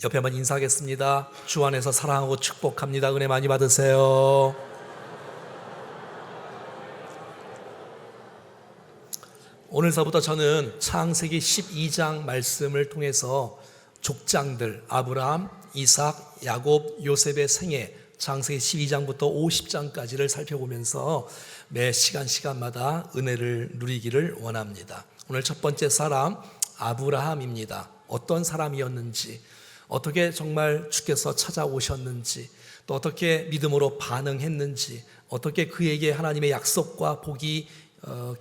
옆에 한번 인사하겠습니다. 주 안에서 사랑하고 축복합니다. 은혜 많이 받으세요. 오늘서부터 저는 창세기 12장 말씀을 통해서 족장들 아브라함, 이삭, 야곱, 요셉의 생애 창세기 12장부터 50장까지를 살펴보면서 매 시간마다 은혜를 누리기를 원합니다. 오늘 첫 번째 사람 아브라함입니다. 어떤 사람이었는지, 어떻게 정말 주께서 찾아오셨는지, 또 어떻게 믿음으로 반응했는지, 어떻게 그에게 하나님의 약속과 복이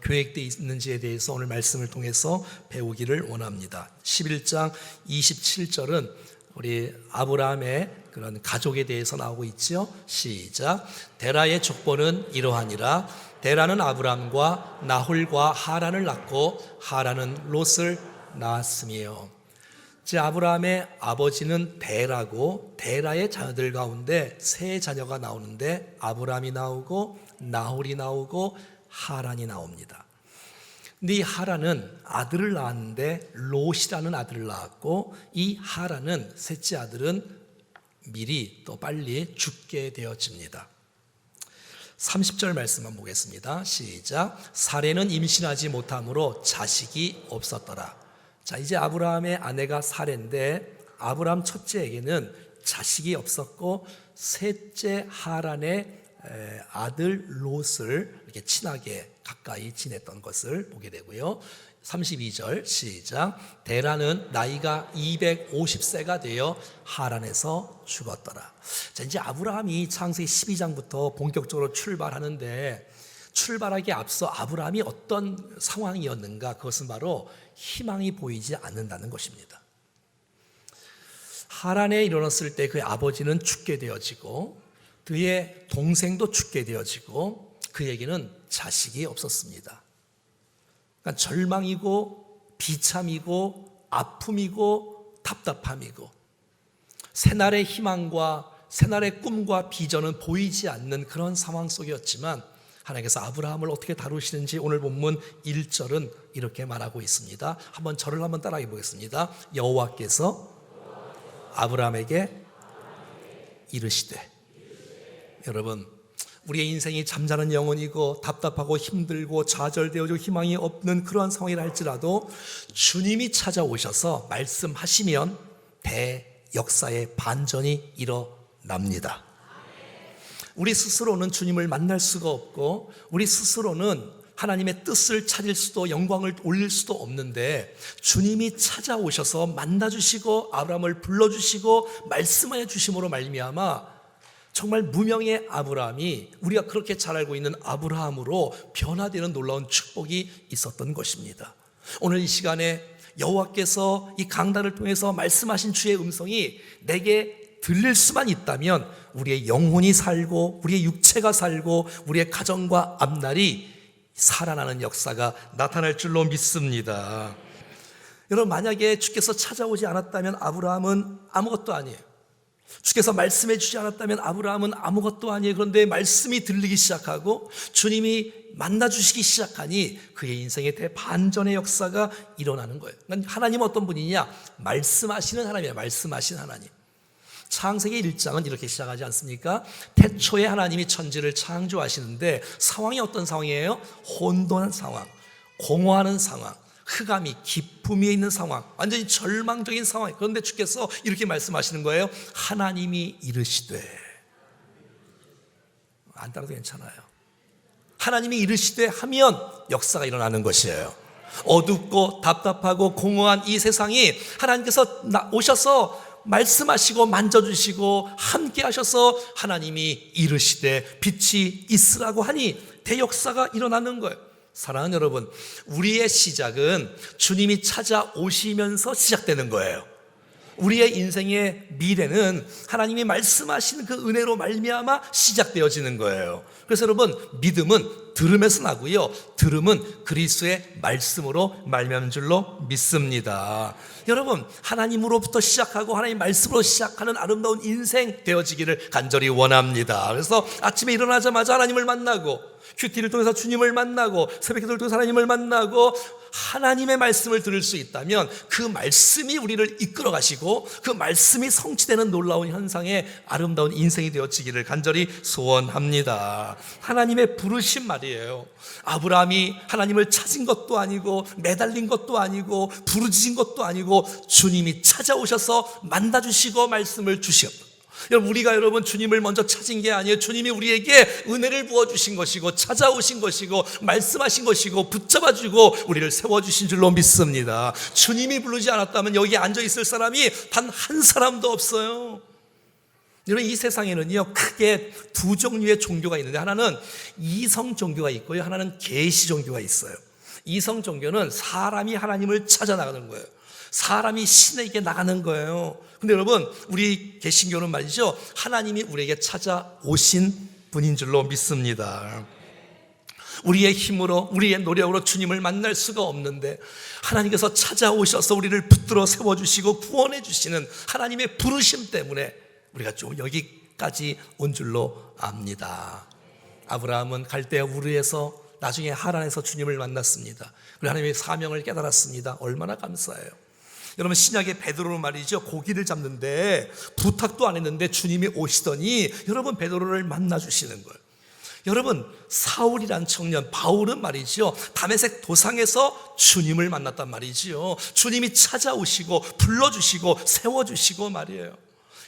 계획되어 있는지에 대해서 오늘 말씀을 통해서 배우기를 원합니다. 11장 27절은 우리 아브라함의 그런 가족에 대해서 나오고 있죠. 시작. 데라의 족보는 이러하니라. 데라는 아브라함과 나홀과 하란을 낳고 하란은 롯을 낳았으며. 아브라함의 아버지는 데라고, 데라의 자녀들 가운데 세 자녀가 나오는데 아브라함이 나오고 나홀이 나오고 하란이 나옵니다. 근데 이 하란은 아들을 낳았는데 롯이라는 아들을 낳았고, 이 하란은 셋째 아들은 미리 또 빨리 죽게 되어집니다. 30절 말씀만 보겠습니다. 시작. 사레는 임신하지 못함으로 자식이 없었더라. 자, 이제 아브라함의 아내가 사레인데 아브라함 첫째에게는 자식이 없었고, 셋째 하란의 아들 롯을 이렇게 친하게 가까이 지냈던 것을 보게 되고요. 32절 시작. 데라는 나이가 250세가 되어 하란에서 죽었더라. 자, 이제 아브라함이 창세기 12장부터 본격적으로 출발하는데, 출발하기에 앞서 아브라함이 어떤 상황이었는가? 그것은 바로 희망이 보이지 않는다는 것입니다. 하란에 일어났을 때 그의 아버지는 죽게 되어지고 그의 동생도 죽게 되어지고 그에게는 자식이 없었습니다. 그러니까 절망이고 비참이고 아픔이고 답답함이고 새날의 희망과 새날의 꿈과 비전은 보이지 않는 그런 상황 속이었지만, 하나님께서 아브라함을 어떻게 다루시는지 오늘 본문 1절은 이렇게 말하고 있습니다. 저를 한번 따라해 보겠습니다. 여호와께서 아브라함에게 이르시되. 여러분, 우리의 인생이 잠자는 영혼이고 답답하고 힘들고 좌절되어지고 희망이 없는 그러한 상황이라 할지라도 주님이 찾아오셔서 말씀하시면 대역사의 반전이 일어납니다. 우리 스스로는 주님을 만날 수가 없고, 우리 스스로는 하나님의 뜻을 찾을 수도 영광을 올릴 수도 없는데, 주님이 찾아오셔서 만나주시고 아브라함을 불러주시고 말씀하여 주심으로 말미암아 정말 무명의 아브라함이 우리가 그렇게 잘 알고 있는 아브라함으로 변화되는 놀라운 축복이 있었던 것입니다. 오늘 이 시간에 여호와께서 이 강단을 통해서 말씀하신 주의 음성이 내게 들릴 수만 있다면 우리의 영혼이 살고 우리의 육체가 살고 우리의 가정과 앞날이 살아나는 역사가 나타날 줄로 믿습니다. 여러분, 만약에 주께서 찾아오지 않았다면 아브라함은 아무것도 아니에요. 주께서 말씀해 주지 않았다면 아브라함은 아무것도 아니에요. 그런데 말씀이 들리기 시작하고 주님이 만나주시기 시작하니 그의 인생의 대반전의 역사가 일어나는 거예요. 하나님은 어떤 분이냐? 말씀하시는 하나님이에요. 말씀하시는 하나님. 창세기 1장은 이렇게 시작하지 않습니까? 태초에 하나님이 천지를 창조하시는데 상황이 어떤 상황이에요? 혼돈한 상황, 공허하는 상황, 흑암이 기품이 있는 상황, 완전히 절망적인 상황. 그런데 주께서 이렇게 말씀하시는 거예요. 하나님이 이르시되. 안 따라도 괜찮아요. 하나님이 이르시되 하면 역사가 일어나는 것이에요. 어둡고 답답하고 공허한 이 세상이 하나님께서 오셔서 말씀하시고 만져주시고 함께 하셔서 하나님이 이르시되 빛이 있으라고 하니 대역사가 일어나는 거예요. 사랑하는 여러분, 우리의 시작은 주님이 찾아오시면서 시작되는 거예요. 우리의 인생의 미래는 하나님이 말씀하시는 그 은혜로 말미암아 시작되어지는 거예요. 그래서 여러분, 믿음은 들음에서 나고요. 들음은 그리스도의 말씀으로 말미암은 줄로 믿습니다. 여러분, 하나님으로부터 시작하고 하나님 말씀으로 시작하는 아름다운 인생 되어지기를 간절히 원합니다. 그래서 아침에 일어나자마자 하나님을 만나고, 큐티를 통해서 주님을 만나고, 새벽기도를 통해서 하나님을 만나고, 하나님의 말씀을 들을 수 있다면 그 말씀이 우리를 이끌어 가시고 그 말씀이 성취되는 놀라운 현상의 아름다운 인생이 되어지기를 간절히 소원합니다. 하나님의 부르심 말이에요. 아브라함이 하나님을 찾은 것도 아니고 매달린 것도 아니고 부르짖은 것도 아니고 주님이 찾아오셔서 만나주시고 말씀을 주시었다. 우리가 여러분 주님을 먼저 찾은 게 아니에요. 주님이 우리에게 은혜를 부어주신 것이고 찾아오신 것이고 말씀하신 것이고 붙잡아주고 우리를 세워주신 줄로 믿습니다. 주님이 부르지 않았다면 여기 앉아있을 사람이 단 한 사람도 없어요. 여러분, 이 세상에는요 크게 두 종류의 종교가 있는데, 하나는 이성 종교가 있고요, 하나는 계시 종교가 있어요. 이성 종교는 사람이 하나님을 찾아 나가는 거예요. 사람이 신에게 나가는 거예요. 근데 여러분, 우리 개신교는 말이죠, 하나님이 우리에게 찾아오신 분인 줄로 믿습니다. 우리의 힘으로, 우리의 노력으로 주님을 만날 수가 없는데 하나님께서 찾아오셔서 우리를 붙들어 세워주시고 구원해 주시는 하나님의 부르심 때문에 우리가 좀 여기까지 온 줄로 압니다. 아브라함은 갈대아 우르에서 나중에 하란에서 주님을 만났습니다. 그리고 하나님의 사명을 깨달았습니다. 얼마나 감사해요. 여러분, 신약의 베드로는 말이죠, 고기를 잡는데 부탁도 안 했는데 주님이 오시더니 여러분 베드로를 만나주시는 거예요. 여러분, 사울이란 청년 바울은 말이죠, 다메섹 도상에서 주님을 만났단 말이지요. 주님이 찾아오시고 불러주시고 세워주시고 말이에요.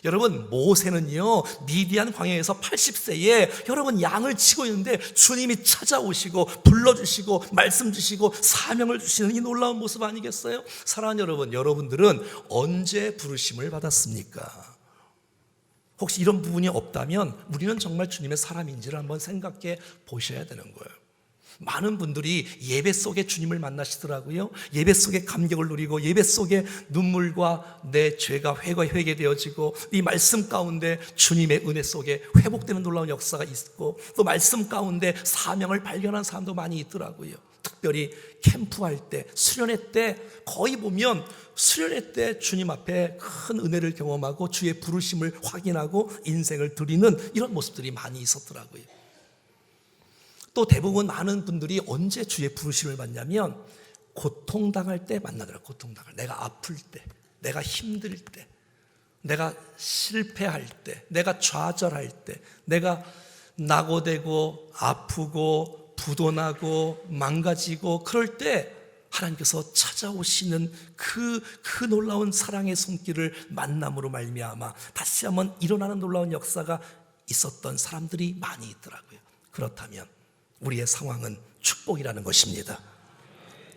여러분, 모세는요 미디안 광야에서 80세에 여러분 양을 치고 있는데 주님이 찾아오시고 불러주시고 말씀 주시고 사명을 주시는 이 놀라운 모습 아니겠어요? 사랑하는 여러분, 여러분들은 언제 부르심을 받았습니까? 혹시 이런 부분이 없다면 우리는 정말 주님의 사람인지를 한번 생각해 보셔야 되는 거예요. 많은 분들이 예배 속에 주님을 만나시더라고요. 예배 속에 감격을 누리고 예배 속에 눈물과 내 죄가 회개되어지고 이 말씀 가운데 주님의 은혜 속에 회복되는 놀라운 역사가 있고, 또 말씀 가운데 사명을 발견한 사람도 많이 있더라고요. 특별히 캠프할 때, 수련회 때 거의 보면 수련회 때 주님 앞에 큰 은혜를 경험하고 주의 부르심을 확인하고 인생을 드리는 이런 모습들이 많이 있었더라고요. 또 대부분 많은 분들이 언제 주의 부르심을 받냐면 고통당할 때 만나더라고요. 고통당할, 내가 아플 때, 내가 힘들 때, 내가 실패할 때, 내가 좌절할 때, 내가 낙오되고 아프고 부도나고 망가지고 그럴 때 하나님께서 찾아오시는 그 놀라운 사랑의 손길을 만남으로 말미암아 다시 한번 일어나는 놀라운 역사가 있었던 사람들이 많이 있더라고요. 그렇다면 우리의 상황은 축복이라는 것입니다.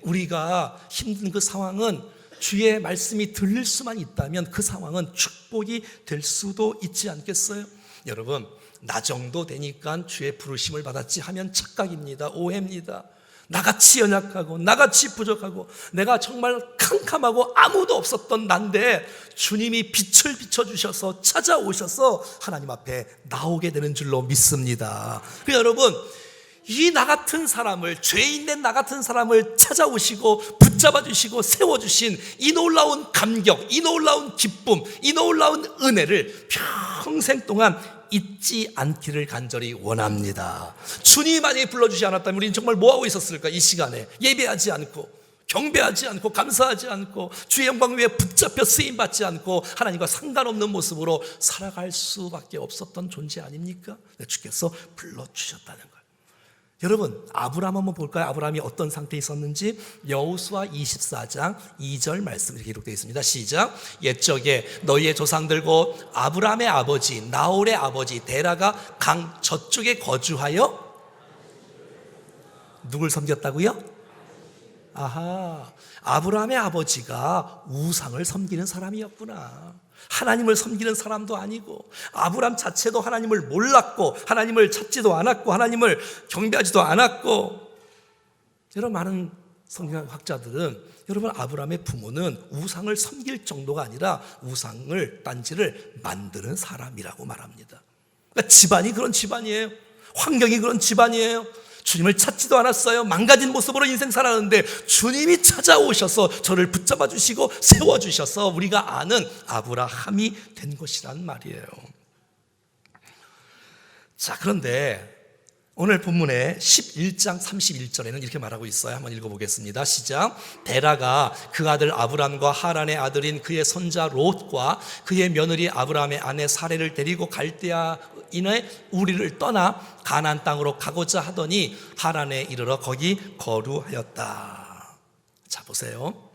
우리가 힘든 그 상황은 주의 말씀이 들릴 수만 있다면 그 상황은 축복이 될 수도 있지 않겠어요? 여러분, 나 정도 되니까 주의 부르심을 받았지 하면 착각입니다. 오해입니다. 나같이 연약하고 나같이 부족하고 내가 정말 캄캄하고 아무도 없었던 난데 주님이 빛을 비춰주셔서 찾아오셔서 하나님 앞에 나오게 되는 줄로 믿습니다. 그래서 여러분, 이 나 같은 사람을, 죄인된 나 같은 사람을 찾아오시고 붙잡아 주시고 세워주신 이 놀라운 감격, 이 놀라운 기쁨, 이 놀라운 은혜를 평생 동안 잊지 않기를 간절히 원합니다. 주님이 만약에 불러주지 않았다면 우리는 정말 뭐하고 있었을까? 이 시간에 예배하지 않고 경배하지 않고 감사하지 않고 주의 영광 위에 붙잡혀 쓰임받지 않고 하나님과 상관없는 모습으로 살아갈 수밖에 없었던 존재 아닙니까? 주께서 불러주셨다는 거예요. 여러분, 아브라함 한번 볼까요? 아브라함이 어떤 상태에 있었는지. 여호수아 24장 2절 말씀이 기록되어 있습니다. 시작. 옛적에 너희의 조상들 곧 아브라함의 아버지 나홀의 아버지 데라가 강 저쪽에 거주하여 누굴 섬겼다고요? 아하, 아브라함의 아버지가 우상을 섬기는 사람이었구나. 하나님을 섬기는 사람도 아니고, 아브라함 자체도 하나님을 몰랐고 하나님을 찾지도 않았고 하나님을 경배하지도 않았고. 여러분, 많은 성경학자들은 여러분 아브라함의 부모는 우상을 섬길 정도가 아니라 우상을 딴지를 만드는 사람이라고 말합니다. 그러니까 집안이 그런 집안이에요. 환경이 그런 집안이에요. 주님을 찾지도 않았어요. 망가진 모습으로 인생 살았는데 주님이 찾아오셔서 저를 붙잡아 주시고 세워주셔서 우리가 아는 아브라함이 된 것이란 말이에요. 자, 그런데 오늘 본문의 11장 31절에는 이렇게 말하고 있어요. 한번 읽어보겠습니다. 시작. 데라가 그 아들 아브람과 하란의 아들인 그의 손자 롯과 그의 며느리 아브람의 아내 사레를 데리고 갈대아인의 우리를 떠나 가나안 땅으로 가고자 하더니 하란에 이르러 거기 거류하였다. 자, 보세요.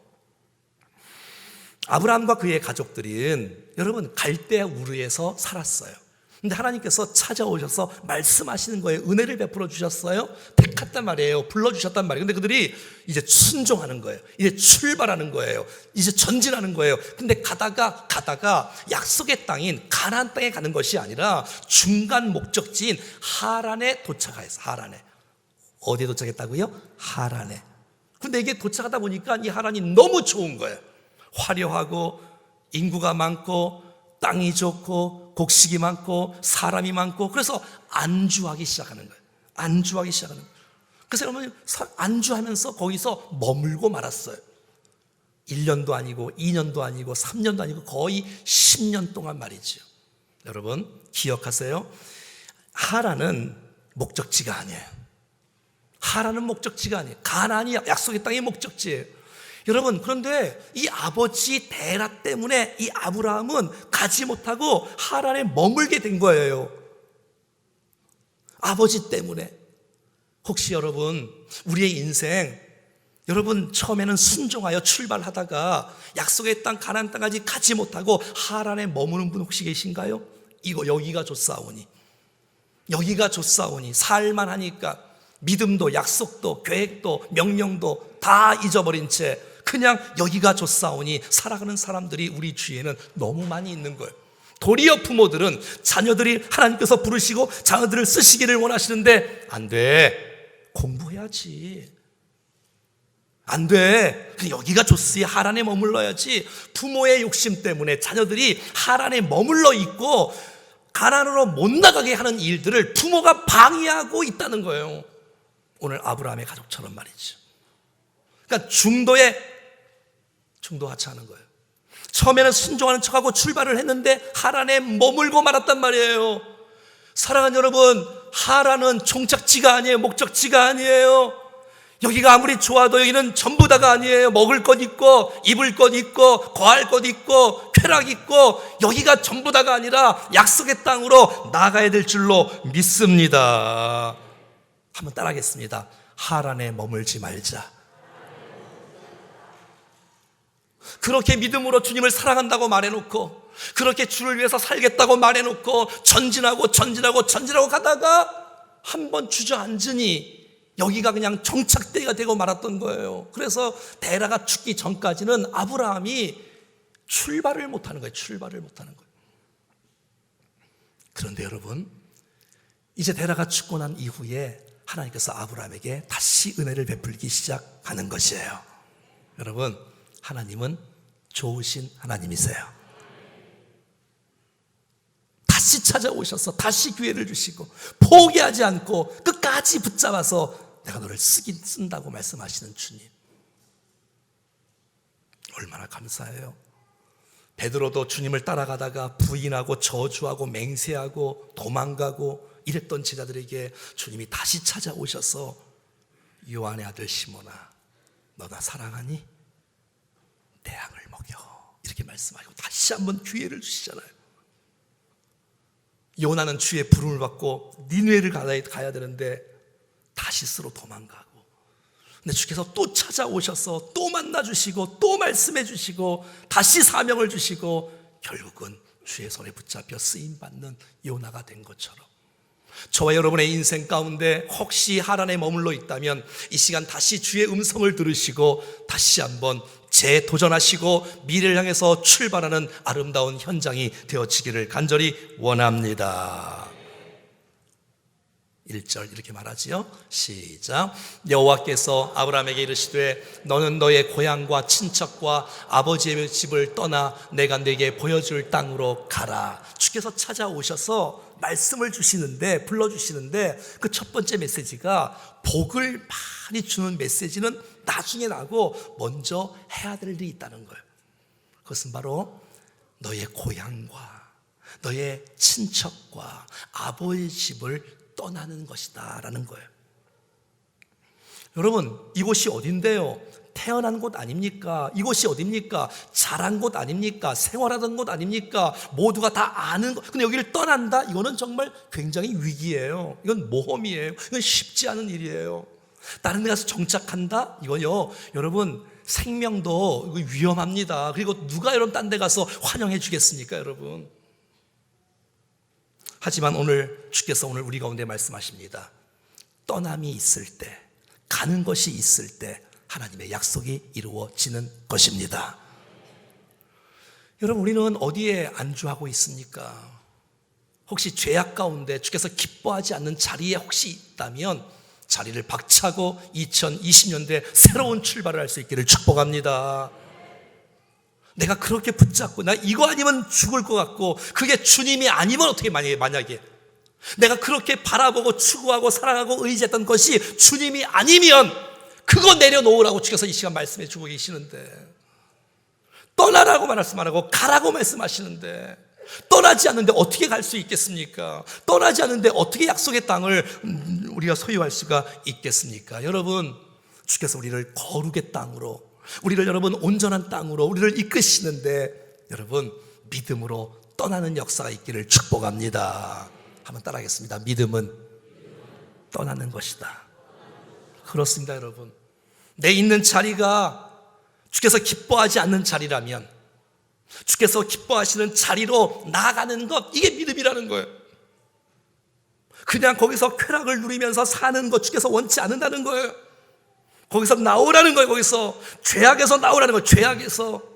아브람과 그의 가족들은 여러분 갈대아 우르에서 살았어요. 근데 하나님께서 찾아오셔서 말씀하시는 거예요. 은혜를 베풀어 주셨어요. 택했단 말이에요. 불러주셨단 말이에요. 근데 그들이 이제 순종하는 거예요. 이제 출발하는 거예요. 이제 전진하는 거예요. 근데 가다가 약속의 땅인 가나안 땅에 가는 것이 아니라 중간 목적지인 하란에 도착했어요. 하란에. 어디에 도착했다고요? 하란에. 근데 이게 도착하다 보니까 이 하란이 너무 좋은 거예요. 화려하고 인구가 많고 땅이 좋고 곡식이 많고 사람이 많고 그래서 안주하기 시작하는 거예요. 안주하기 시작하는 거예요. 그래서 여러분 안주하면서 거기서 머물고 말았어요. 1년도 아니고 2년도 아니고 3년도 아니고 거의 10년 동안 말이죠. 여러분 기억하세요. 하란은 목적지가 아니에요. 하란은 목적지가 아니에요. 가나안이 약속의 땅의 목적지예요. 여러분 그런데 이 아버지 데라 때문에 이 아브라함은 가지 못하고 하란에 머물게 된 거예요. 아버지 때문에. 혹시 여러분 우리의 인생 여러분 처음에는 순종하여 출발하다가 약속의 땅 가나안 땅까지 가지 못하고 하란에 머무는 분 혹시 계신가요? 이거 여기가 좋사오니 여기가 좋사오니 살만하니까 믿음도 약속도 계획도 명령도 다 잊어버린 채 그냥 여기가 좋사오니 살아가는 사람들이 우리 주위에는 너무 많이 있는 거예요. 도리어 부모들은 자녀들이 하나님께서 부르시고 자녀들을 쓰시기를 원하시는데 안 돼. 공부해야지. 안 돼. 여기가 좋으니 하란에 머물러야지. 부모의 욕심 때문에 자녀들이 하란에 머물러 있고 가나안으로 못 나가게 하는 일들을 부모가 방해하고 있다는 거예요. 오늘 아브라함의 가족처럼 말이죠. 그러니까 중도하지 않은 거예요. 처음에는 순종하는 척하고 출발을 했는데 하란에 머물고 말았단 말이에요. 사랑하는 여러분, 하란은 종착지가 아니에요. 목적지가 아니에요. 여기가 아무리 좋아도 여기는 전부 다가 아니에요. 먹을 것 있고 입을 것 있고 거할 것 있고 쾌락 있고 여기가 전부 다가 아니라 약속의 땅으로 나가야 될 줄로 믿습니다. 한번 따라하겠습니다. 하란에 머물지 말자. 그렇게 믿음으로 주님을 사랑한다고 말해놓고 그렇게 주를 위해서 살겠다고 말해놓고 전진하고 가다가 한번 주저앉으니 여기가 그냥 정착대가 되고 말았던 거예요. 그래서 데라가 죽기 전까지는 아브라함이 출발을 못하는 거예요. 출발을 못하는 거예요. 그런데 여러분 이제 데라가 죽고 난 이후에 하나님께서 아브라함에게 다시 은혜를 베풀기 시작하는 것이에요. 여러분 하나님은 좋으신 하나님이세요. 다시 찾아오셔서 다시 기회를 주시고 포기하지 않고 끝까지 붙잡아서 내가 너를 쓴다고 말씀하시는 주님. 얼마나 감사해요. 베드로도 주님을 따라가다가 부인하고 저주하고 맹세하고 도망가고 이랬던 제자들에게 주님이 다시 찾아오셔서 요한의 아들 시몬아 너 나 사랑하니? 내 양을 먹여 이렇게 말씀하시고 다시 한번 기회를 주시잖아요. 요나는 주의 부름을 받고 니느웨를 가야 되는데 다시스로 도망가고 근데 주께서 또 찾아오셔서 또 만나주시고 또 말씀해 주시고 다시 사명을 주시고 결국은 주의 손에 붙잡혀 쓰임받는 요나가 된 것처럼 저와 여러분의 인생 가운데 혹시 하란에 머물러 있다면 이 시간 다시 주의 음성을 들으시고 다시 한번 재도전하시고 미래를 향해서 출발하는 아름다운 현장이 되어지기를 간절히 원합니다. 1절 이렇게 말하지요. 시작. 여호와께서 아브라함에게 이르시되 너는 너의 고향과 친척과 아버지의 집을 떠나 내가 네게 보여줄 땅으로 가라. 주께서 찾아오셔서 말씀을 주시는데, 불러주시는데 그 첫 번째 메시지가 복을 많이 주는 메시지는 나중에 나고 먼저 해야 될 일이 있다는 거예요. 그것은 바로 너의 고향과 너의 친척과 아버지의 집을 떠나는 것이다 라는 거예요. 여러분, 이곳이 어딘데요? 태어난 곳 아닙니까? 이곳이 어딥니까? 자란 곳 아닙니까? 생활하던 곳 아닙니까? 모두가 다 아는 것. 근데 여기를 떠난다? 이거는 정말 굉장히 위기예요. 이건 모험이에요. 이건 쉽지 않은 일이에요. 다른 데 가서 정착한다? 이건요, 여러분, 생명도 위험합니다. 그리고 누가 여러분 딴 데 가서 환영해 주겠습니까, 여러분? 하지만 오늘 주께서 오늘 우리 가운데 말씀하십니다. 떠남이 있을 때, 가는 것이 있을 때 하나님의 약속이 이루어지는 것입니다. 여러분, 우리는 어디에 안주하고 있습니까? 혹시 죄악 가운데 주께서 기뻐하지 않는 자리에 혹시 있다면 자리를 박차고 2020년대 새로운 출발을 할 수 있기를 축복합니다. 내가 그렇게 붙잡고 나 이거 아니면 죽을 것 같고 그게 주님이 아니면 어떻게 만약에 내가 그렇게 바라보고 추구하고 사랑하고 의지했던 것이 주님이 아니면 그거 내려놓으라고 주께서 이 시간 말씀해 주고 계시는데, 떠나라고 말씀 안 하고 가라고 말씀하시는데, 떠나지 않는데 어떻게 갈 수 있겠습니까? 떠나지 않는데 어떻게 약속의 땅을 우리가 소유할 수가 있겠습니까? 여러분, 주께서 우리를 거룩의 땅으로, 우리를 여러분 온전한 땅으로 우리를 이끄시는데, 여러분 믿음으로 떠나는 역사가 있기를 축복합니다. 한번 따라하겠습니다. 믿음은 떠나는 것이다. 그렇습니다, 여러분. 내 있는 자리가 주께서 기뻐하지 않는 자리라면, 주께서 기뻐하시는 자리로 나아가는 것, 이게 믿음이라는 거예요. 그냥 거기서 쾌락을 누리면서 사는 것 주께서 원치 않는다는 거예요. 거기서 나오라는 거예요. 거기서 죄악에서 나오라는 거예요. 죄악에서.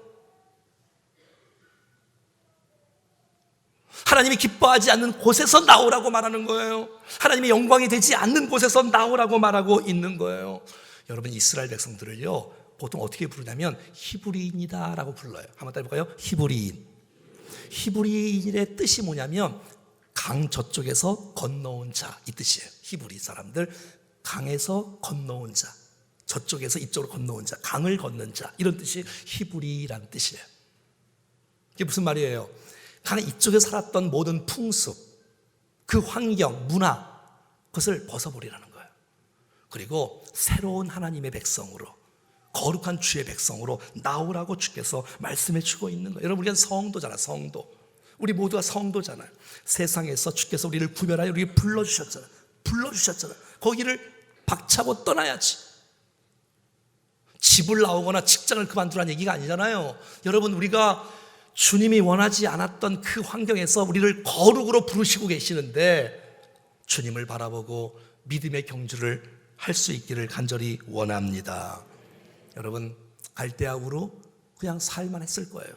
하나님이 기뻐하지 않는 곳에서 나오라고 말하는 거예요. 하나님의 영광이 되지 않는 곳에서 나오라고 말하고 있는 거예요. 여러분, 이스라엘 백성들을요 보통 어떻게 부르냐면 히브리인이다 라고 불러요. 한번 따라해볼까요? 히브리인. 히브리인의 뜻이 뭐냐면 강 저쪽에서 건너온 자, 이 뜻이에요. 히브리 사람들, 강에서 건너온 자, 저쪽에서 이쪽으로 건너온 자, 강을 건넌 자, 이런 뜻이 히브리라는 뜻이에요. 이게 무슨 말이에요? 강 이쪽에 살았던 모든 풍습, 그 환경, 문화, 그것을 벗어버리라는 거예요. 그리고 새로운 하나님의 백성으로, 거룩한 주의 백성으로 나오라고 주께서 말씀해 주고 있는 거예요. 여러분, 우리가 성도잖아요. 성도. 우리 모두가 성도잖아요. 세상에서 주께서 우리를 구별하여 우리를 불러주셨잖아요. 거기를 박차고 떠나야지. 집을 나오거나 직장을 그만두라는 얘기가 아니잖아요. 여러분, 우리가 주님이 원하지 않았던 그 환경에서 우리를 거룩으로 부르시고 계시는데, 주님을 바라보고 믿음의 경주를 할 수 있기를 간절히 원합니다. 여러분, 갈대아 우루 그냥 살만 했을 거예요.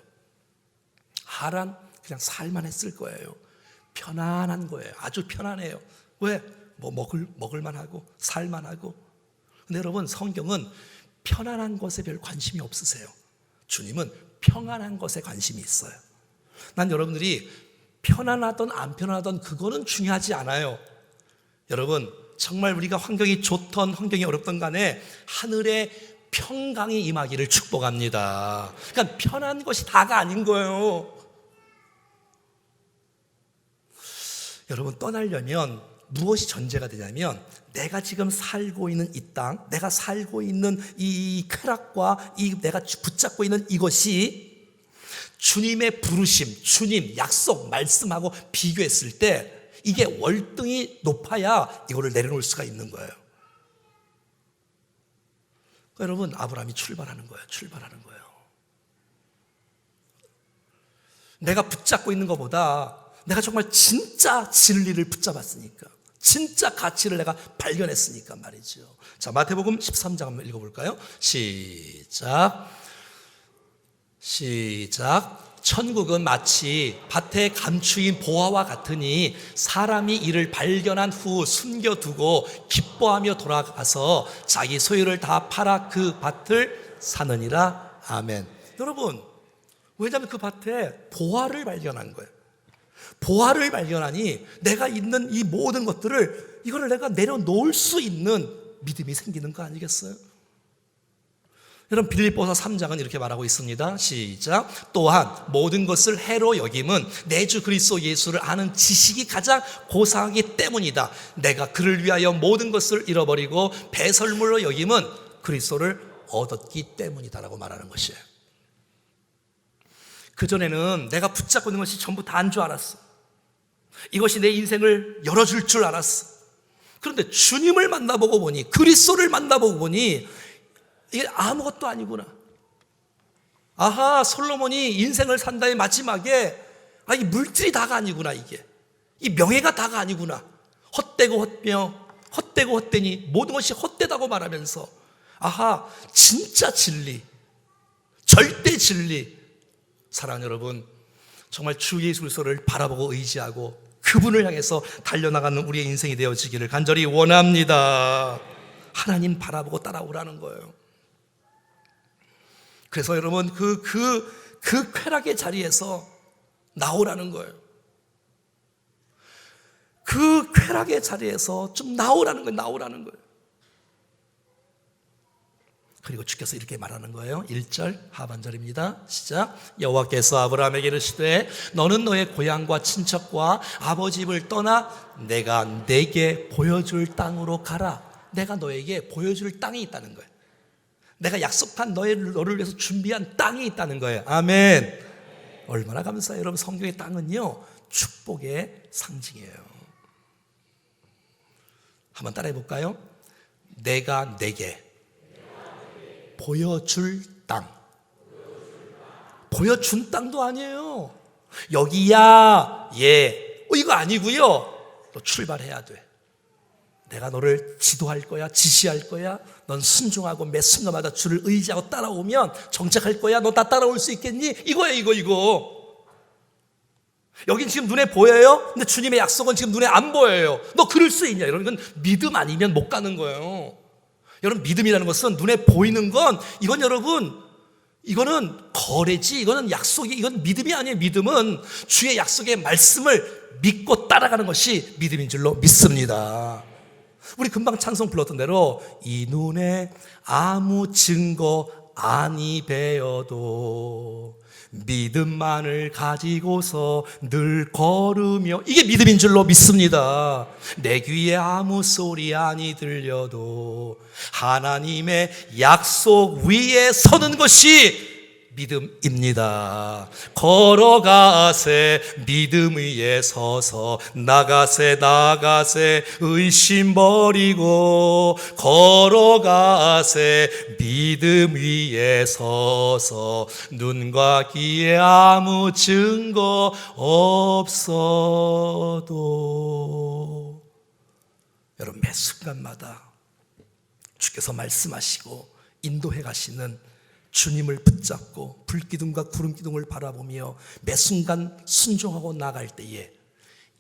하란 그냥 살만 했을 거예요. 편안한 거예요. 아주 편안해요. 왜? 뭐 먹을만 하고 살만 하고. 근데 여러분, 성경은 편안한 것에 별 관심이 없으세요. 주님은 평안한 것에 관심이 있어요. 난 여러분들이 편안하던 안 편안하던 그거는 중요하지 않아요. 여러분, 정말 우리가 환경이 좋던 환경이 어렵던 간에 하늘의 평강이 임하기를 축복합니다. 그러니까 편한 것이 다가 아닌 거예요. 여러분, 떠나려면 무엇이 전제가 되냐면, 내가 지금 살고 있는 이 땅, 내가 살고 있는 이 쾌락과 이 내가 붙잡고 있는 이것이 주님의 부르심, 주님 약속, 말씀하고 비교했을 때 이게 월등히 높아야 이거를 내려놓을 수가 있는 거예요. 그러니까 여러분, 아브라함이 출발하는 거예요. 내가 붙잡고 있는 것보다 내가 정말 진짜 진리를 붙잡았으니까, 진짜 가치를 내가 발견했으니까 말이죠. 자, 마태복음 13장 한번 읽어볼까요? 시작. 천국은 마치 밭에 감추인 보화와 같으니 사람이 이를 발견한 후 숨겨두고 기뻐하며 돌아가서 자기 소유를 다 팔아 그 밭을 사느니라. 아멘. 여러분, 왜냐하면 그 밭에 보화를 발견한 거예요. 보화를 발견하니 내가 있는 이 모든 것들을 이거를 내가 내려놓을 수 있는 믿음이 생기는 거 아니겠어요? 여러분 빌립보서 3장은 이렇게 말하고 있습니다. 시작. 또한 모든 것을 해로 여김은 내 주 그리스도 예수를 아는 지식이 가장 고상하기 때문이다. 내가 그를 위하여 모든 것을 잃어버리고 배설물로 여김은 그리스도를 얻었기 때문이다라고 말하는 것이에요. 그전에는 내가 붙잡고 있는 것이 전부 다인 줄 알았어. 이것이 내 인생을 열어줄 줄 알았어. 그런데 주님을 만나보고 보니, 그리스도를 만나보고 보니 이게 아무것도 아니구나. 아하, 솔로몬이 인생을 산 다음에 마지막에 이 물질이 다가 아니구나. 이게 이 명예가 다가 아니구나. 헛되고 헛되니 모든 것이 헛되다고 말하면서 아하, 진짜 진리, 절대 진리. 사랑하는 여러분, 정말 주 예수 그리스도를 바라보고 의지하고 그분을 향해서 달려나가는 우리의 인생이 되어지기를 간절히 원합니다. 하나님 바라보고 따라오라는 거예요. 그래서 여러분 그 쾌락의 자리에서 나오라는 거예요. 그 쾌락의 자리에서 좀 나오라는 거예요. 그리고 주께서 이렇게 말하는 거예요. 1절 하반절입니다. 시작. 여호와께서 아브라함에게 이르시되 너는 너의 고향과 친척과 아버지 집을 떠나 내가 내게 보여줄 땅으로 가라. 내가 너에게 보여줄 땅이 있다는 거예요. 내가 약속한 너를 위해서 준비한 땅이 있다는 거예요. 아멘. 얼마나 감사해요. 여러분, 성경의 땅은요 축복의 상징이에요. 한번 따라해 볼까요? 내가 내게 보여줄 땅. 보여준 땅도 아니에요. 여기야, 이거 아니고요. 너 출발해야 돼. 내가 너를 지도할 거야, 지시할 거야. 넌 순종하고 매 순간마다 주를 의지하고 따라오면 정착할 거야. 너 다 따라올 수 있겠니? 이거예요, 이거. 여긴 지금 눈에 보여요? 근데 주님의 약속은 지금 눈에 안 보여요. 너 그럴 수 있냐? 여러분, 이건 믿음 아니면 못 가는 거예요. 여러분, 믿음이라는 것은 눈에 보이는 건 이건 여러분, 이거는 거래지, 이거는 약속이, 이건 믿음이 아니에요. 믿음은 주의 약속의 말씀을 믿고 따라가는 것이 믿음인 줄로 믿습니다. 우리 금방 찬송 불렀던 대로 이 눈에 아무 증거 아니 배어도 믿음만을 가지고서 늘 걸으며, 이게 믿음인 줄로 믿습니다. 내 귀에 아무 소리 아니 들려도 하나님의 약속 위에 서는 것이 믿음입니다. 걸어가세 믿음 위에 서서 나가세 의심 버리고 걸어가세 믿음 위에 서서 눈과 귀에 아무 증거 없어도. 여러분, 매 순간마다 주께서 말씀하시고 인도해 가시는 주님을 붙잡고 불기둥과 구름기둥을 바라보며 매 순간 순종하고 나갈 때에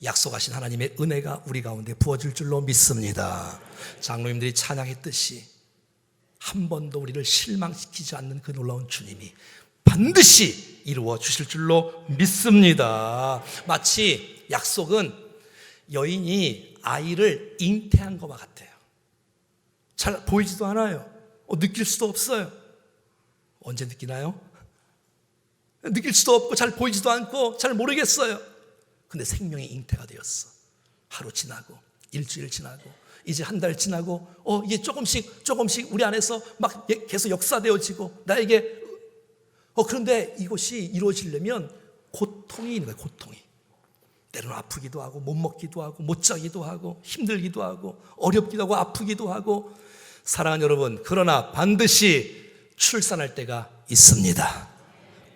약속하신 하나님의 은혜가 우리 가운데 부어질 줄로 믿습니다. 장로님들이 찬양했듯이 한 번도 우리를 실망시키지 않는 그 놀라운 주님이 반드시 이루어 주실 줄로 믿습니다. 마치 약속은 여인이 아이를 잉태한 것과 같아요. 잘 보이지도 않아요. 느낄 수도 없어요. 언제 느끼나요? 느낄 수도 없고 잘 보이지도 않고 잘 모르겠어요. 근데 생명의 잉태가 되었어. 하루 지나고 일주일 지나고 이제 한 달 지나고 이게 조금씩 우리 안에서 막 계속 역사되어지고 나에게 그런데 이것이 이루어지려면 고통이 있는 거예요. 고통이. 때로는 아프기도 하고 못 먹기도 하고 못 자기도 하고 힘들기도 하고 어렵기도 하고 아프기도 하고. 사랑하는 여러분, 그러나 반드시 출산할 때가 있습니다.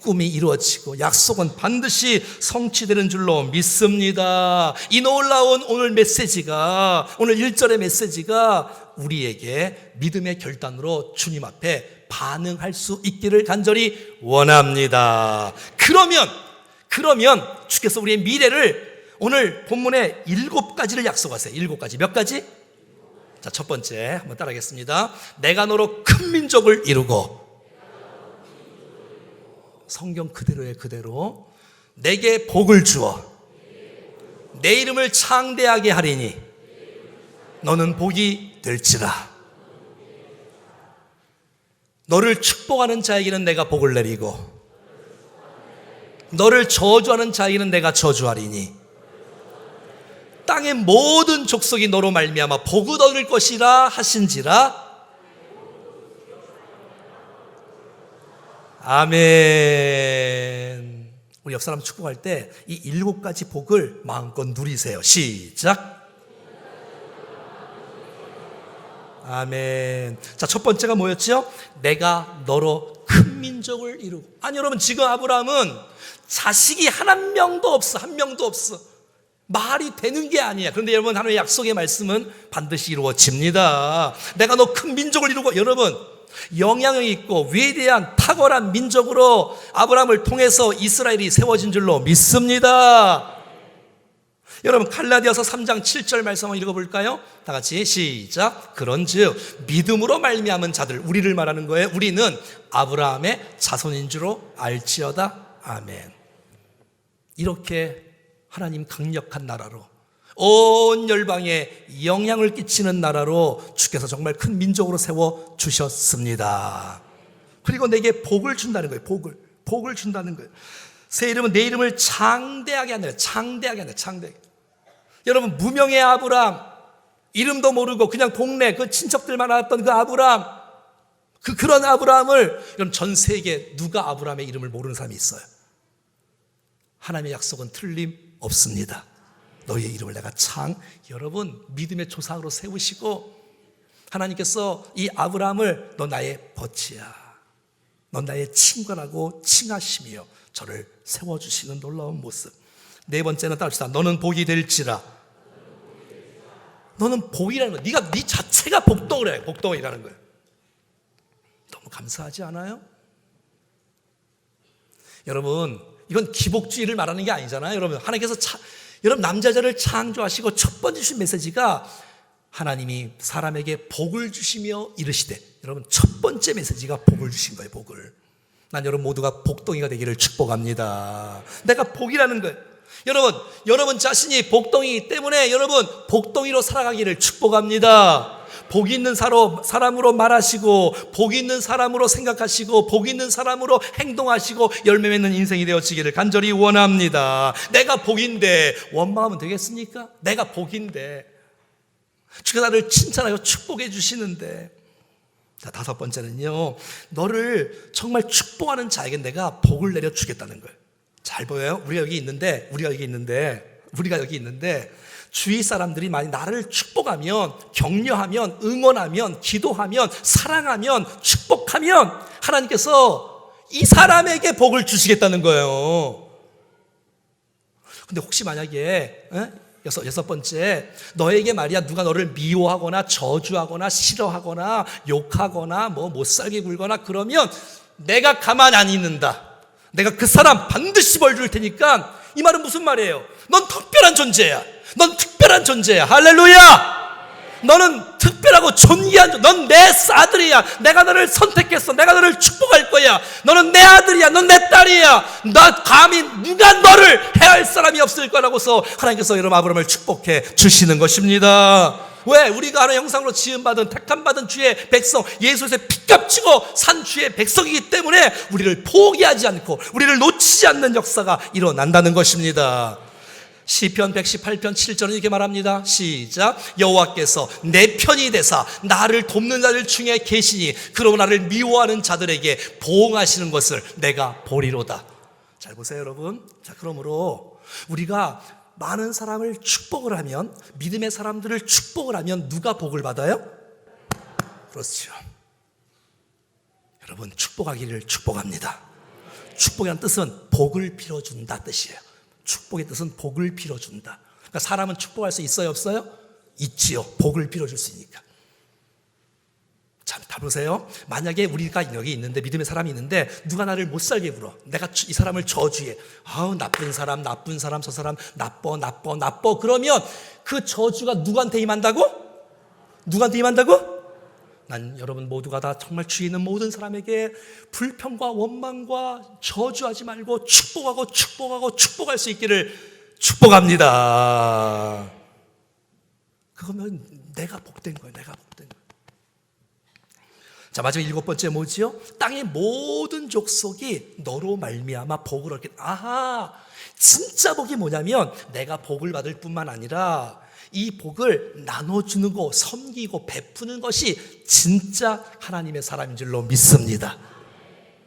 꿈이 이루어지고 약속은 반드시 성취되는 줄로 믿습니다. 이 놀라운 오늘 메시지가, 오늘 1절의 메시지가 우리에게 믿음의 결단으로 주님 앞에 반응할 수 있기를 간절히 원합니다. 그러면 주께서 우리의 미래를 오늘 본문에 7가지를 약속하세요. 7가지. 몇 가지? 자, 첫 번째 한번 따라하겠습니다. 내가 너로 큰 민족을 이루고, 성경 그대로의 그대로, 내게 복을 주어 내 이름을 창대하게 하리니 너는 복이 될지라. 너를 축복하는 자에게는 내가 복을 내리고 너를 저주하는 자에게는 내가 저주하리니 땅의 모든 족속이 너로 말미암아 복을 얻을 것이라 하신지라. 아멘. 우리 옆 사람 축복할 때 이 7가지 복을 마음껏 누리세요. 시작. 아멘. 자, 첫 번째가 뭐였죠? 내가 너로 큰 민족을 이루고. 아니 여러분, 지금 아브라함은 자식이 한 명도 없어. 한 명도 없어. 말이 되는 게 아니야. 그런데 여러분, 하나님의 약속의 말씀은 반드시 이루어집니다. 내가 너 큰 민족을 이루고. 여러분, 영향력이 있고 위대한 탁월한 민족으로 아브라함을 통해서 이스라엘이 세워진 줄로 믿습니다. 여러분, 갈라디아서 3장 7절 말씀 한번 읽어볼까요? 다 같이 시작. 그런즉 믿음으로 말미암은 자들, 우리를 말하는 거예요. 우리는 아브라함의 자손인 줄로 알지어다. 아멘. 이렇게 하나님 강력한 나라로, 온 열방에 영향을 끼치는 나라로 주께서 정말 큰 민족으로 세워주셨습니다. 그리고 내게 복을 준다는 거예요. 복을 준다는 거예요. 새 이름은 내 이름을 창대하게 한다. 창대하게 한다. 창대하게. 여러분, 무명의 아브라함, 이름도 모르고 그냥 동네 그 친척들만 알았던 그 아브라함, 그런 아브라함을, 여러분, 전 세계에 누가 아브라함의 이름을 모르는 사람이 있어요? 하나님의 약속은 틀림없습니다. 너희의 이름을 내가 여러분, 믿음의 조상으로 세우시고 하나님께서 이 아브라함을 너 나의 버치야, 너 나의 친구라고 칭하시며 저를 세워주시는 놀라운 모습. 네 번째는 따릅시다. 너는 복이 될지라. 너는 복이라는 거야. 네가 네 자체가 복덩을 해. 복덩이라는 거예요. 너무 감사하지 않아요? 여러분, 이건 기복주의를 말하는 게 아니잖아요. 여러분, 하나님께서 여러분, 남자자를 창조하시고 첫 번째 주신 메시지가 하나님이 사람에게 복을 주시며 이르시되, 여러분, 첫 번째 메시지가 복을 주신 거예요. 복을. 난 여러분 모두가 복덩이가 되기를 축복합니다. 내가 복이라는 거예요. 여러분 자신이 복덩이기 때문에 여러분 복덩이로 살아가기를 축복합니다. 복 있는 사람으로 말하시고, 복 있는 사람으로 생각하시고, 복 있는 사람으로 행동하시고 열매 맺는 인생이 되어지기를 간절히 원합니다. 내가 복인데 원망하면 되겠습니까? 내가 복인데 주가 나를 칭찬하고 축복해 주시는데. 자, 다섯 번째는요, 너를 정말 축복하는 자에게 내가 복을 내려주겠다는 거예요. 잘 보여요? 우리가 여기 있는데 주위 사람들이 많이 나를 축복하면, 격려하면, 응원하면, 기도하면, 사랑하면, 축복하면 하나님께서 이 사람에게 복을 주시겠다는 거예요. 근데 혹시 만약에 여섯 번째, 너에게 말이야 누가 너를 미워하거나 저주하거나 싫어하거나 욕하거나 못살게 굴거나 그러면 내가 가만히 안 있는다. 내가 그 사람 반드시 벌 줄 테니까. 이 말은 무슨 말이에요? 넌 특별한 존재야. 넌 특별한 존재야. 할렐루야. 너는 특별하고 존귀한, 넌 내 아들이야. 내가 너를 선택했어. 내가 너를 축복할 거야. 너는 내 아들이야. 넌 내 딸이야. 나 감히 누가 너를 해할 사람이 없을 거라고서 하나님께서 여러분 아브라함을 축복해 주시는 것입니다. 왜? 우리가 하나의 형상으로 지음받은 택함받은 주의 백성, 예수의 피값 치고 산 주의 백성이기 때문에 우리를 포기하지 않고 우리를 놓치지 않는 역사가 일어난다는 것입니다. 시편 118편 7절은 이렇게 말합니다. 시작. 여호와께서 내 편이 되사 나를 돕는 자들 중에 계시니 그러므로 나를 미워하는 자들에게 보응하시는 것을 내가 보리로다. 잘 보세요, 여러분. 자, 그러므로 우리가 많은 사람을 축복을 하면, 믿음의 사람들을 축복을 하면 누가 복을 받아요? 그렇죠. 여러분, 축복하기를 축복합니다. 축복이라는 뜻은 복을 빌어준다 뜻이에요. 축복의 뜻은 복을 빌어준다. 그러니까 사람은 축복할 수 있어요, 없어요? 있지요. 복을 빌어줄 수 있으니까. 자, 다 보세요. 만약에 우리가 여기 있는데, 믿음의 사람이 있는데 누가 나를 못 살게 굴어. 내가 이 사람을 저주해. 나쁜 사람, 저 사람 나빠. 그러면 그 저주가 누구한테 임한다고? 누구한테 임한다고? 난 여러분 모두가 다 정말 주위에 있는 모든 사람에게 불평과 원망과 저주하지 말고 축복할 수 있기를 축복합니다. 그거면 내가 복된 거예요. 내가 복된 거예요. 자, 마지막 7번째 뭐지요? 땅의 모든 족속이 너로 말미암아 복을 얻게. 아하, 진짜 복이 뭐냐면 내가 복을 받을 뿐만 아니라 이 복을 나눠주는 거, 섬기고 베푸는 것이 진짜 하나님의 사람인 줄로 믿습니다.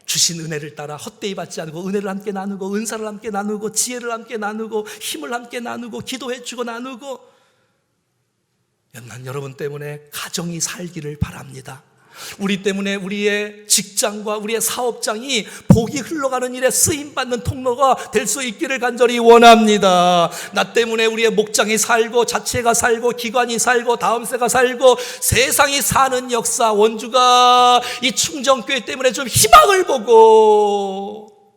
주신 은혜를 따라 헛되이 받지 않고 은혜를 함께 나누고 은사를 함께 나누고 지혜를 함께 나누고 힘을 함께 나누고 기도해주고 나누고, 난 여러분 때문에 가정이 살기를 바랍니다. 우리 때문에 우리의 직장과 우리의 사업장이 복이 흘러가는 일에 쓰임받는 통로가 될 수 있기를 간절히 원합니다. 나 때문에 우리의 목장이 살고 자체가 살고 기관이 살고 다음세가 살고 세상이 사는 역사, 원주가 이 충정교회 때문에 좀 희망을 보고,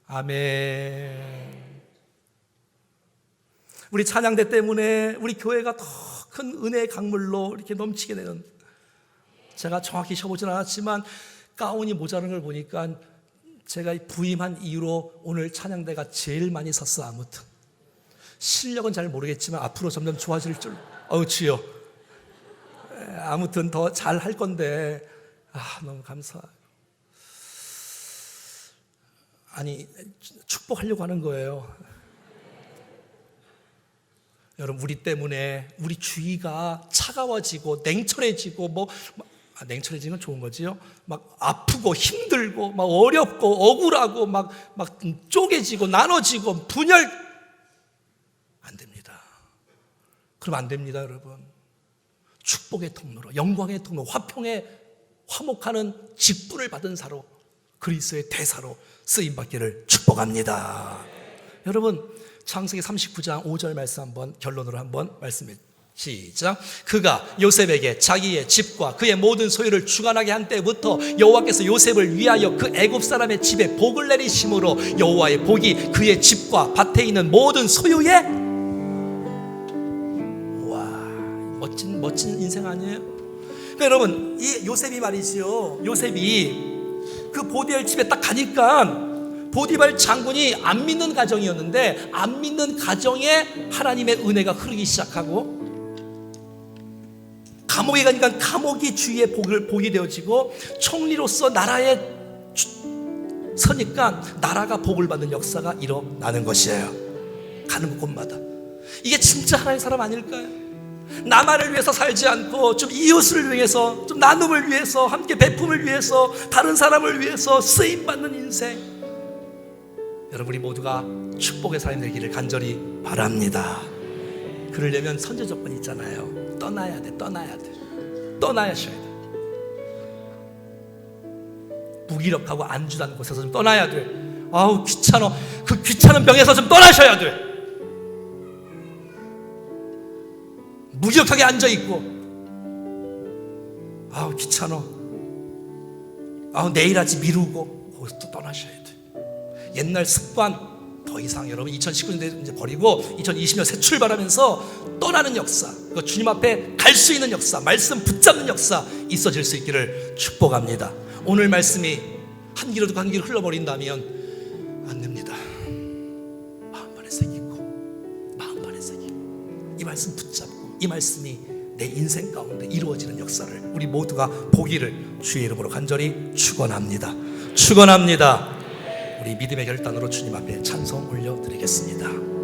아멘. 우리 찬양대 때문에 우리 교회가 더 큰 은혜의 강물로 이렇게 넘치게 되는, 제가 정확히 쉬어보진 않았지만 가운이 모자란 걸 보니까 제가 부임한 이후로 오늘 찬양대가 제일 많이 섰어. 아무튼 실력은 잘 모르겠지만 앞으로 점점 좋아질 줄. 주여. 아무튼 더 잘 할 건데 너무 감사해요. 아니, 축복하려고 하는 거예요. 여러분, 우리 때문에 우리 주위가 차가워지고 냉철해지고 냉철해지는 건 좋은 거지요. 막 아프고 힘들고 막 어렵고 억울하고 막 쪼개지고 나눠지고 분열, 안 됩니다. 그럼 안 됩니다, 여러분. 축복의 통로로, 영광의 통로, 화평의 화목하는 직분을 받은 사로, 그리스도의 대사로 쓰임받기를 축복합니다. 여러분, 창세기 39장 5절 말씀 한번 결론으로 한번 말씀해. 시작. 그가 요셉에게 자기의 집과 그의 모든 소유를 주관하게 한 때부터 여호와께서 요셉을 위하여 그 애굽 사람의 집에 복을 내리심으로 여호와의 복이 그의 집과 밭에 있는 모든 소유에. 와, 멋진 인생 아니에요? 그러니까 여러분, 이 요셉이 말이지요, 요셉이 그 보디발 집에 딱 가니까 보디발 장군이 안 믿는 가정이었는데 안 믿는 가정에 하나님의 은혜가 흐르기 시작하고, 감옥에 가니까 감옥이 주위에 복이 되어지고, 총리로서 나라에 서니까 나라가 복을 받는 역사가 일어나는 것이에요. 가는 곳마다. 이게 진짜 하나님의 사람 아닐까요? 나만을 위해서 살지 않고 좀 이웃을 위해서, 좀 나눔을 위해서, 함께 베품을 위해서, 다른 사람을 위해서 쓰임받는 인생. 여러분, 우리 모두가 축복의 사람이 되기를 간절히 바랍니다. 그러려면 선제 조건이 있잖아요. 떠나야 돼. 떠나셔야 돼. 무기력하고 안주단 곳에서 좀 떠나야 돼. 아우, 귀찮아. 그 귀찮은 병에서 좀 떠나셔야 돼. 무기력하게 앉아있고, 아우, 귀찮아. 아우, 내일 하지 미루고, 거기서 또 떠나셔야 돼. 옛날 습관 더 이상, 여러분 2019년 이제 버리고 2020년 새 출발하면서 떠나는 역사, 그 주님 앞에 갈 수 있는 역사, 말씀 붙잡는 역사 있어질 수 있기를 축복합니다. 오늘 말씀이 한 길로 듣고 한 길로 흘러버린다면 안 됩니다. 마음만에 새기고 이 말씀 붙잡고 이 말씀이 내 인생 가운데 이루어지는 역사를 우리 모두가 보기를 주의 이름으로 간절히 축원합니다. 우리 믿음의 결단으로 주님 앞에 찬송 올려드리겠습니다.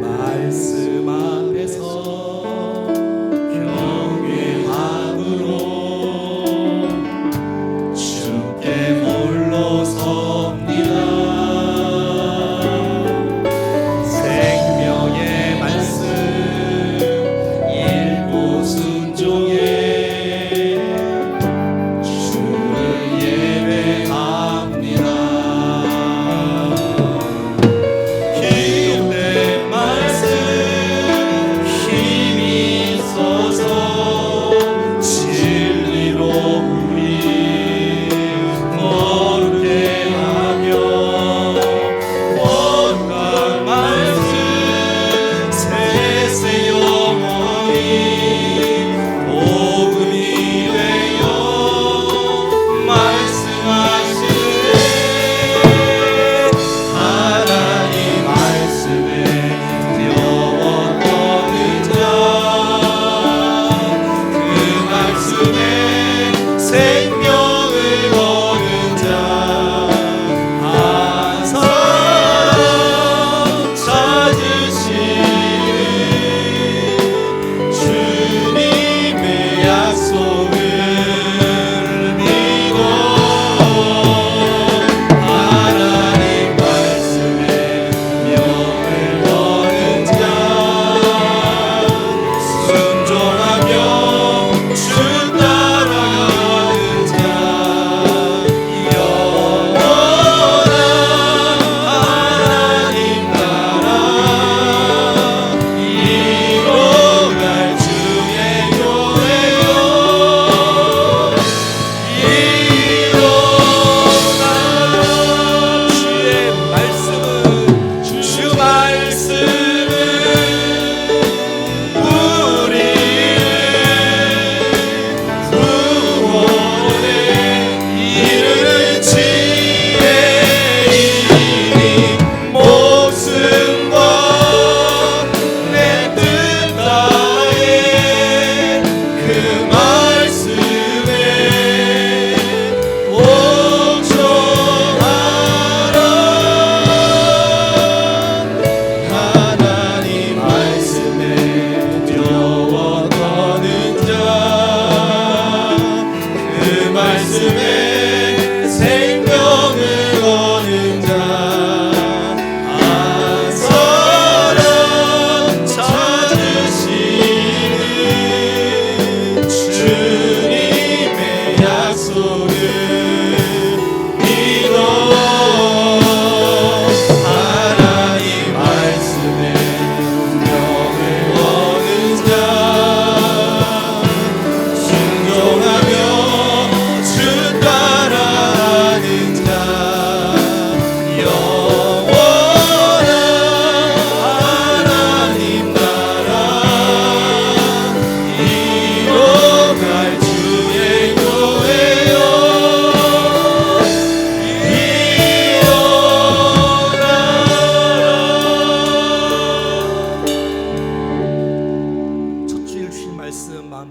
말씀 앞에서 경외함으로 주께 홀로 섭니다. 생명의 말씀 일부 순종해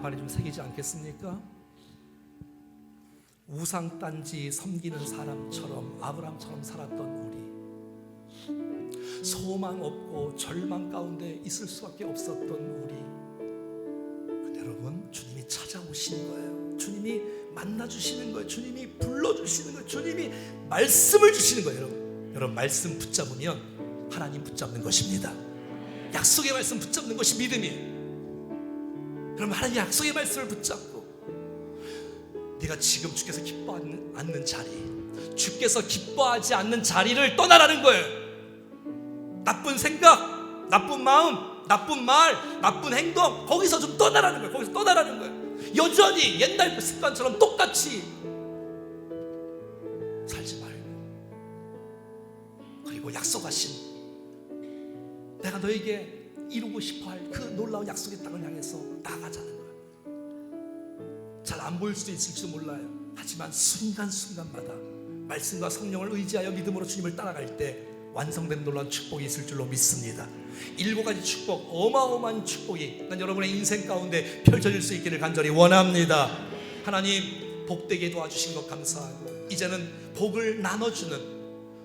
양팔에 좀 새기지 않겠습니까? 우상단지 섬기는 사람처럼 아브라함처럼 살았던 우리, 소망 없고 절망 가운데 있을 수밖에 없었던 우리, 근데 여러분, 주님이 찾아오시는 거예요. 주님이 만나주시는 거예요. 주님이 불러주시는 거예요. 주님이 말씀을 주시는 거예요. 여러분, 말씀 붙잡으면 하나님 붙잡는 것입니다. 약속의 말씀 붙잡는 것이 믿음이에요. 여러분, 하나님 약속의 말씀을 붙잡고, 네가 지금 주께서 기뻐하지 않는 자리, 주께서 기뻐하지 않는 자리를 떠나라는 거예요. 나쁜 생각, 나쁜 마음, 나쁜 말, 나쁜 행동, 거기서 좀 떠나라는 거예요. 거기서 떠나라는 거예요. 여전히 옛날 습관처럼 똑같이 살지 말고, 그리고 약속하신, 내가 너에게 이루고 싶어할 그 놀라운 약속의 땅을 향해서 나아가자는 거예요. 잘 안 보일 수도 있을지도 몰라요. 하지만 순간순간마다 말씀과 성령을 의지하여 믿음으로 주님을 따라갈 때 완성된 놀라운 축복이 있을 줄로 믿습니다. 7가지 축복, 어마어마한 축복이 난 여러분의 인생 가운데 펼쳐질 수 있기를 간절히 원합니다. 하나님, 복되게 도와주신 것 감사하고, 이제는 복을 나눠주는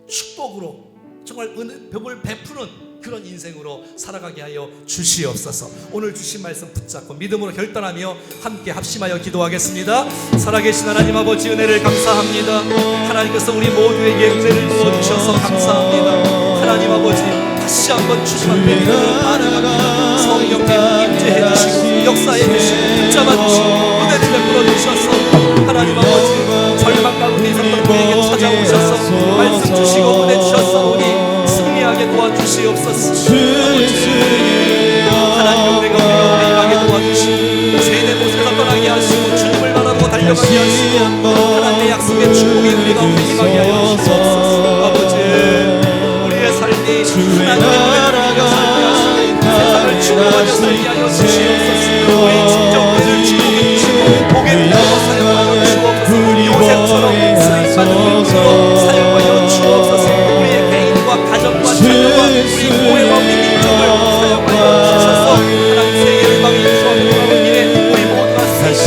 축복으로 정말 복을 베푸는 그런 인생으로 살아가게 하여 주시옵소서. 오늘 주신 말씀 붙잡고 믿음으로 결단하며 함께 합심하여 기도하겠습니다. 살아계신 하나님 아버지, 은혜를 감사합니다. 하나님께서 우리 모두에게 은혜를 부어주셔서 감사합니다. 하나님 아버지, 다시 한번 주님 앞에 믿음으로 나아가며 성령님 임재해 주시고 역사해 주시고 붙잡아 주시고 은혜를 베풀어 주셔서 하나님 아버지, 절망 가운데 있었던 우리에게 찾아오셔서 말씀 주시고 은혜 주셔서 우리 승리하게 도와주시옵소서. 하나님, 은혜가 우리가 임하게 도와주시고 죄의 곳에서 떠나게 하시고 주님을 바라보고 달려가게 하시고 하나님의 약속의 축복이 우리 가운데 임하게 하여 주시옵소서. 아버지, 우리의 삶이 하나님의 은혜를 살게 하시고 세상을 축복하며 살게 하여 주시옵소서. 우리 친정들을 축복해 복의 땅으로 사용하여 주옵소서. 요셉처럼 쓰임받은 믿음으로 사용하여 주옵소서. 우리의 개인과 가정과 자녀와 우리 교회와 우리 민족을 사용하여 주셔서 하나님 세계 열방에 유수하는 일에 우리 모두가 다시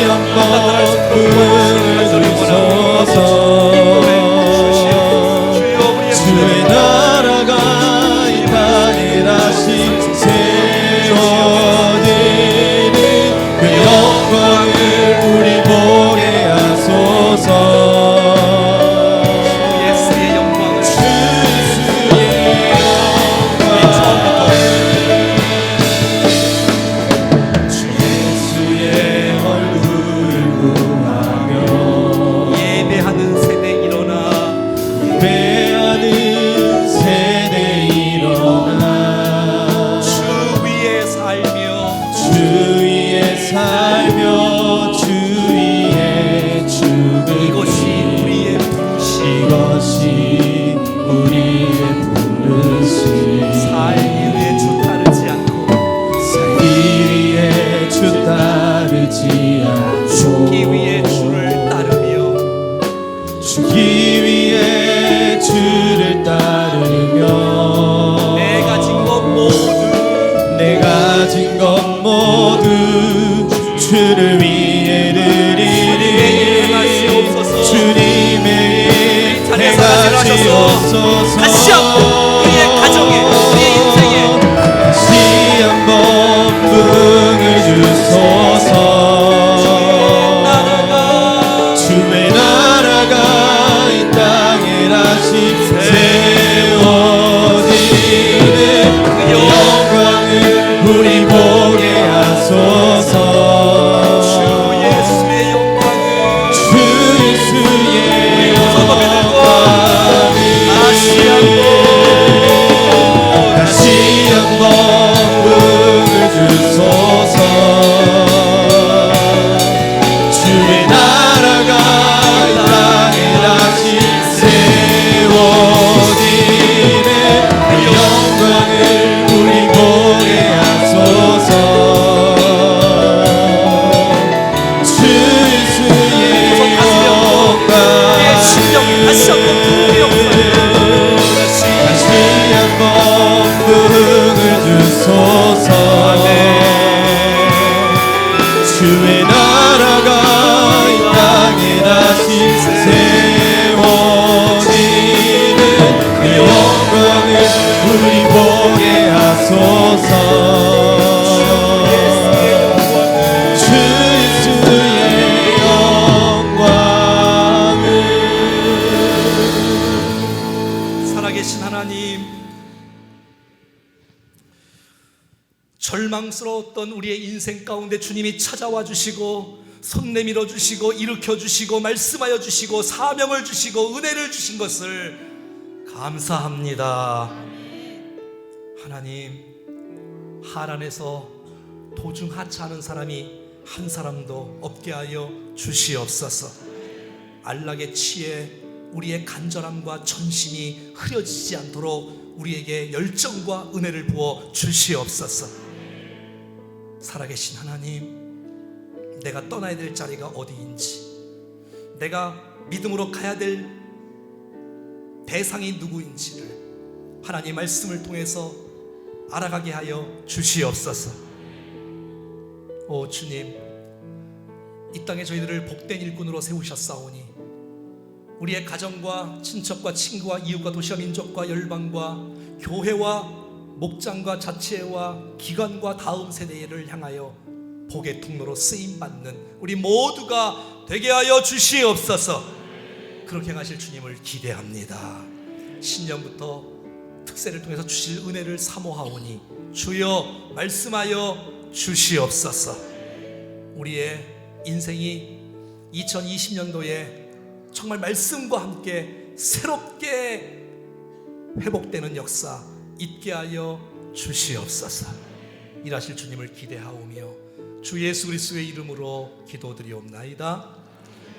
한번 나타날 수 있도록 도와주시기를 간절히 원하옵소서. 인도해 주시옵소서. 주여, 우리의 주의 나라가 이 땅에 다시 세워지는 그 영광을 우리 보게 하소서. 예수의 영광을 주 예수의 얼굴을 구하며 예배하는 세대 일어나, 예배하는 세대 일어나 주 위에 살며 주 위에 살며 주 위에 죽을 이것이 우리의 부르심, 이것이 우리의 부르심. 살기 위해 주 따르지 않고 살기 위해 주 따르지 않고 죽기 위해 주를 따르며 죽기 위해 주를 따르며 내 가진 것 모두 내가 가진 것 모두 주를 위해 드리리. 행하시옵소서. 주님의 일 자리에서 행하시옵소서. 다시 한번 우리의 가정에, 우리의 인생에 다시 한번 부흥을 주소서. 주의 나라가 이 땅에 다시 세워지는 그 영광을 우리 보게 하소서. 절망스러웠던 우리의 인생 가운데 주님이 찾아와 주시고 손 내밀어 주시고 일으켜 주시고 말씀하여 주시고 사명을 주시고 은혜를 주신 것을 감사합니다. 하나님, 하란에서 도중 하차하는 사람이 한 사람도 없게 하여 주시옵소서. 안락에 취해 우리의 간절함과 전심이 흐려지지 않도록 우리에게 열정과 은혜를 부어 주시옵소서. 살아계신 하나님, 내가 떠나야 될 자리가 어디인지, 내가 믿음으로 가야 될 대상이 누구인지를 하나님 말씀을 통해서 알아가게 하여 주시옵소서. 오 주님, 이 땅에 저희들을 복된 일꾼으로 세우셨사오니 우리의 가정과 친척과 친구와 이웃과 도시와 민족과 열방과 교회와 목장과 자치회와 기관과 다음 세대를 향하여 복의 통로로 쓰임받는 우리 모두가 되게 하여 주시옵소서. 그렇게 하실 주님을 기대합니다. 신년부터 특세를 통해서 주실 은혜를 사모하오니 주여 말씀하여 주시옵소서. 우리의 인생이 2020년도에 정말 말씀과 함께 새롭게 회복되는 역사 있게 하여 주시옵소서. 일하실 주님을 기대하오며 주 예수 그리스도의 이름으로 기도드리옵나이다.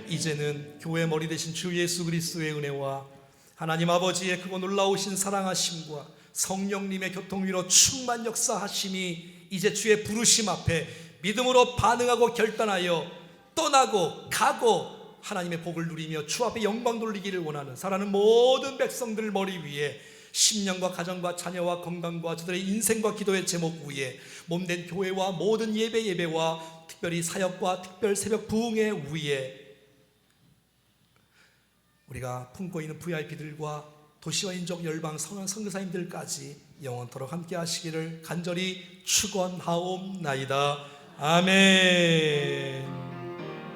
이제는 교회 머리 되신 주 예수 그리스도의 은혜와 하나님 아버지의 크고 놀라우신 사랑하심과 성령님의 교통위로 충만 역사하심이 이제 주의 부르심 앞에 믿음으로 반응하고 결단하여 떠나고 가고 하나님의 복을 누리며 주 앞에 영광 돌리기를 원하는 사랑하는 모든 백성들 머리 위에 심령과 가정과 자녀와 건강과 저들의 인생과 기도의 제목 위에 몸된 교회와 모든 예배와 특별히 사역과 특별 새벽 부흥회 위에 우리가 품고 있는 VIP들과 도시와 인족 열방 선교사님들까지 영원토록 함께 하시기를 간절히 축원하옵나이다. 아멘.